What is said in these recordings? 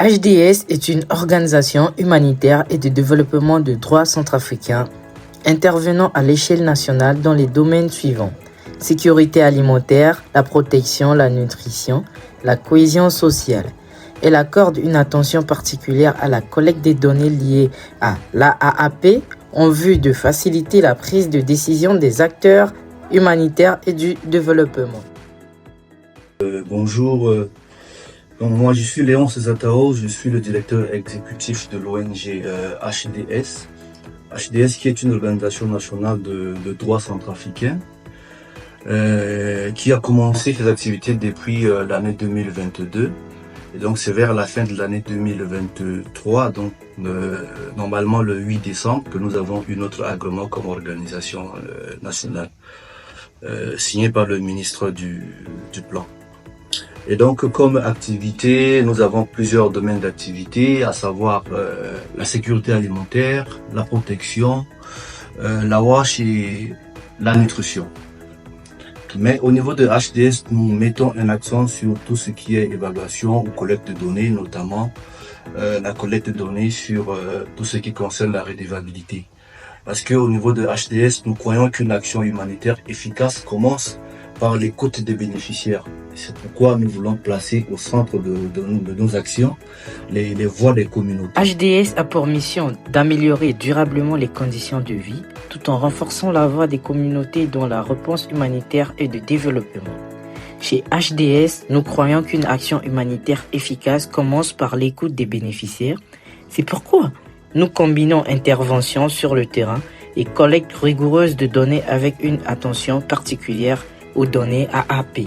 HDS est une organisation humanitaire et de développement de droits centrafricains intervenant à l'échelle nationale dans les domaines suivants: sécurité alimentaire, la protection, la nutrition, la cohésion sociale. Elle accorde une attention particulière à la collecte des données liées à l'AAP en vue de faciliter la prise de décision des acteurs humanitaires et du développement. Bonjour, donc moi je suis Léon Césatao, je suis le directeur exécutif de l'ONG HDS. HDS qui est une organisation nationale de droits centrafricains qui a commencé ses activités depuis l'année 2022. Et donc c'est vers la fin de l'année 2023, donc normalement le 8 décembre, que nous avons eu notre agrément comme organisation nationale, signé par le ministre du Plan. Et donc comme activité, nous avons plusieurs domaines d'activité, à savoir la sécurité alimentaire, la protection, la WASH et la nutrition. Mais au niveau de HDS, nous mettons un accent sur tout ce qui est évaluation ou collecte de données, notamment la collecte de données sur tout ce qui concerne la redevabilité. Parce qu'au niveau de HDS, nous croyons qu'une action humanitaire efficace commence par l'écoute des bénéficiaires. C'est pourquoi nous voulons placer au centre de nos actions les voix des communautés. HDS a pour mission d'améliorer durablement les conditions de vie tout en renforçant la voix des communautés dans la réponse humanitaire et de développement. Chez HDS, nous croyons qu'une action humanitaire efficace commence par l'écoute des bénéficiaires. C'est pourquoi nous combinons intervention sur le terrain et collecte rigoureuse de données avec une attention particulière aux données AAP.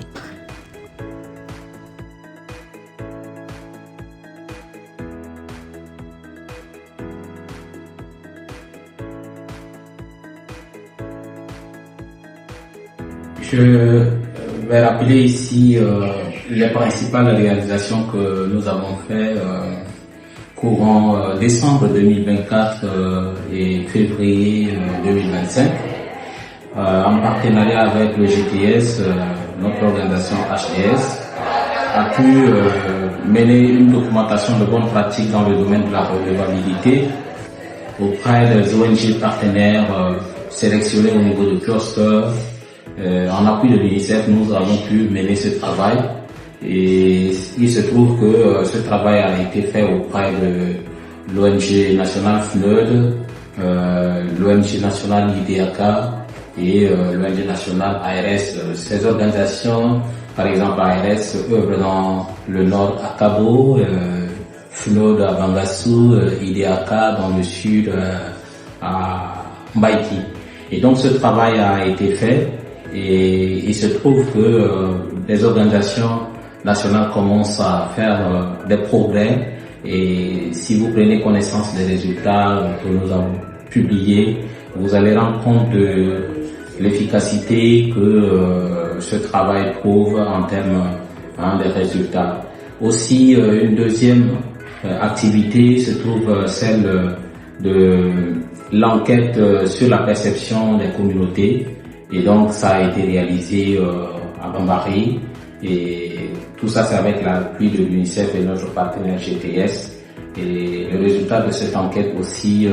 Je vais rappeler ici les principales réalisations que nous avons faites courant décembre 2024 et février 2025. En partenariat avec le GTS, notre organisation HDS a pu mener une documentation de bonnes pratiques dans le domaine de la redevabilité auprès des ONG partenaires sélectionnés au niveau de cluster. En appui de l'UNICEF, nous avons pu mener ce travail et il se trouve que ce travail a été fait auprès de l'ONG nationale FNUD, l'ONG nationale IDAK et l'ONG nationale ARS. Ces organisations, par exemple ARS, œuvrent dans le nord à Cabo, FNUD à Bangassou, IDAK dans le sud à Mbaïki. Et donc ce travail a été fait. Et il se trouve que les organisations nationales commencent à faire des progrès. Et si vous prenez connaissance des résultats que nous avons publiés, vous allez rendre compte de l'efficacité que ce travail prouve en termes des résultats. Aussi, une deuxième activité se trouve celle de l'enquête sur la perception des communautés. Et donc, ça a été réalisé à Bambari. Et tout ça, c'est avec l'appui de l'UNICEF et notre partenaire GTS. Et le résultat de cette enquête aussi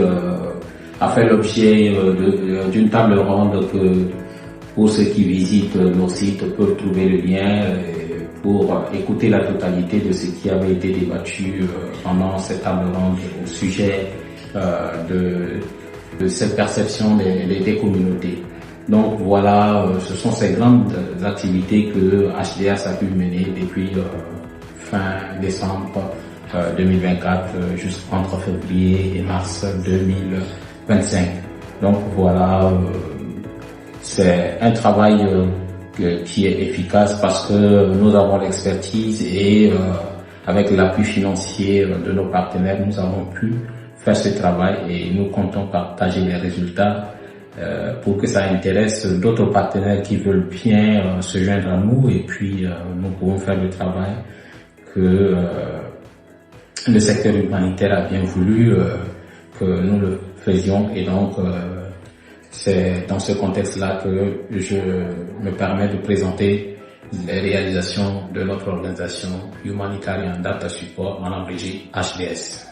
a fait l'objet d'une table ronde que, pour ceux qui visitent nos sites, peuvent trouver le lien pour écouter la totalité de ce qui avait été débattu pendant cette table ronde au sujet de cette perception des communautés. Donc voilà, ce sont ces grandes activités que HDS a pu mener depuis fin décembre 2024 jusqu'entre février et mars 2025. Donc voilà, c'est un travail qui est efficace parce que nous avons l'expertise et avec l'appui financier de nos partenaires, nous avons pu faire ce travail et nous comptons partager les résultats pour que ça intéresse d'autres partenaires qui veulent bien se joindre à nous et puis nous pouvons faire le travail que le secteur humanitaire a bien voulu que nous le faisions et donc c'est dans ce contexte-là que je me permets de présenter les réalisations de notre organisation Humanitarian Data Support en abrégé HDS.